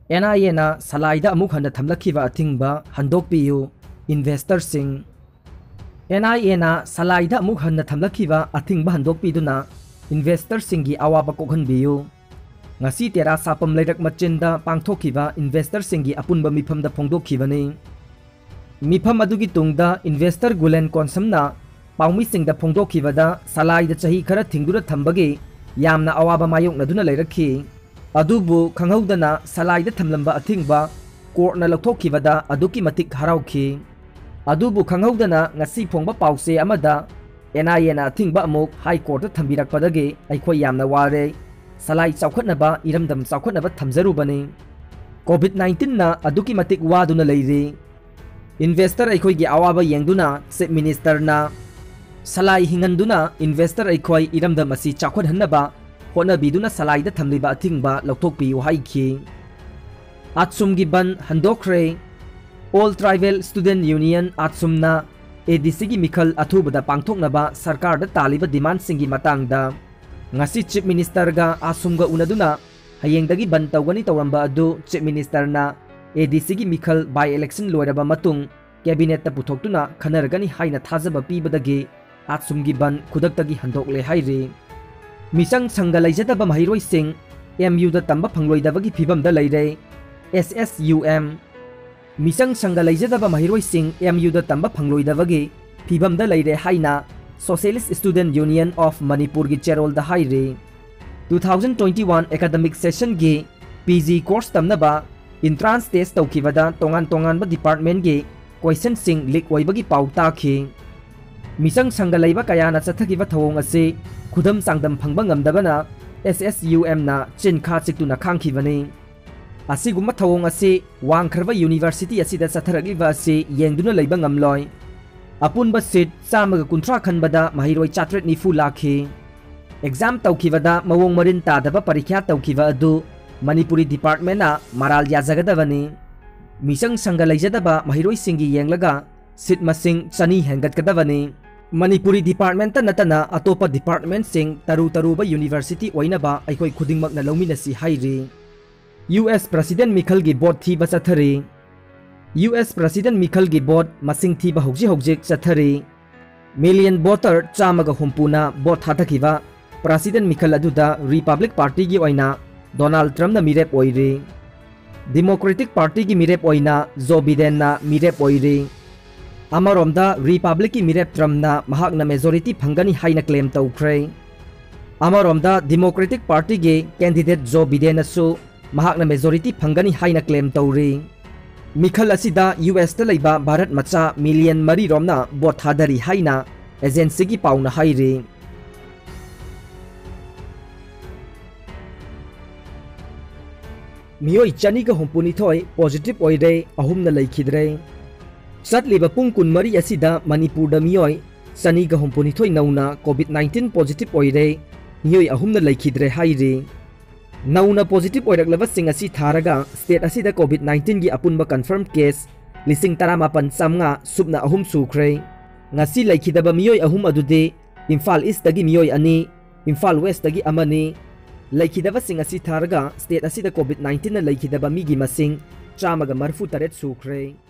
NIA na salaida amuk handa thamlakhiba athingba handokpiyu investor sing NIA na salaida amuk handa thamlakhiba athingba handokpiduna investor singi awaba kokhanbiyu ngasi tera sapam leirak machinda pangthokhiba investor singi apunba mifamda phongdokhibani mifam adugi tungda investor Gulen Konsamna paumi singda phongdokhibada salaida chahi khara thingdura thambagi yamna awaba mayoknaduna leirakhi adubu khanghaudana salaida thamlamba athingba courtna lokthokibada aduki matik harauki adubu khanghaudana ngasi phongba pause amada NIA na athingba amuk high court thambirakpadagi aikhoi yamna ware salai chawkhatnaba iramdam chawkhatnaba thamjarubani COVID-19 na aduki matik waduna leiri investor aikhoi gi awaba yengduna chief minister na salai hinganduna investor aikhoi iramdam asi chawkhathanaba Honabiduna salaida thamliba athingba lokthokpiyu haikhi Atsumgi ban handokre All Tribal Student Union Atsumna ADC gi mikhal athubada pangthoknaba sarkar da taliba demand singi matangda ngasi chief minister ga asumga unaduna hayengdagi ban tawgani tawramba adu chief minister na ADC gi mikhal by election loiraba matung cabinet ta puthoktuna khanargani haina thajaba pibadagi Atsumgi ban khudaktagi handokle hairi Misang Sangalajadaba Mahiroi Singh MU da tamba phangloidabagi phibam da leire SSUM Misang Sangalajadaba Mahiroi Singh MU da tamba phangloidabagi phibam da leire haina Socialist Student Union of Manipur gi cherol da haire 2021 academic session gi PG course tamnaba entrance test tawkibada tongan ba department gi question sing leak oibagi pauta khi Misang Sangalaiba kayana chathakiba thawong ase khudam sangdam phangba ngamdabana SSUM na chinkha chiktuna khangkhibani asiguma thawong ase wangkharba university asida chatharagiba ase yengduna leiba ngamloi apunba seat chamaga kunthra khanbada mahiroi chatret nifu lakhi exam tawkhibada mawong marin tadaba parikya tawkhiba adu Manipuri department na maral yajagadabani Misang Sangalajadaba mahiroi singi yenglaga seat masing chani hengatkadabani Manipuri department ta natana atopa department sing taru ba university oinaba aikoi khudingmak na lawminasi hairi US President Mikhal gi board thi ba chathari US President Mikhal gi board masing thi ba hogji chathari million voter chamaga humpuna board thathakiba President Mikhal aduda Republic Party gi oina Donald Trump na mirep oiri Democratic Party gi mirep oina Joe Biden na mirep oiri Amaromda Republic ki mirep Trump na mahakna majority phangani haina claim tawkhre Amaromda Democratic Party ge candidate Joe Biden asu mahakna majority phangani haina claim tawri Mikhal asida US ta leiba Bharat macha million mari romna bot thadari haina agency gi pauna hairi Miyoi chani ga humpuni thoi positive oire ahumna leikhidre Satliba pung kun mari asida Manipur da miyoi sani ga humpuni thoi nauna COVID-19 positive oire miyoi ahumna leikhidre hairi nauna positive oiraklaba sing asi tharaga state asida COVID-19 gi apunba confirmed case lising taramapan samnga subna ahum sukhre ngasi leikhidaba miyoi ahum adude Imphal East dagi miyoi ani Imphal West dagi amani leikhidaba sing asi tharaga state asida COVID-19 na leikhidaba migi masing chamaga marfu taret sukhre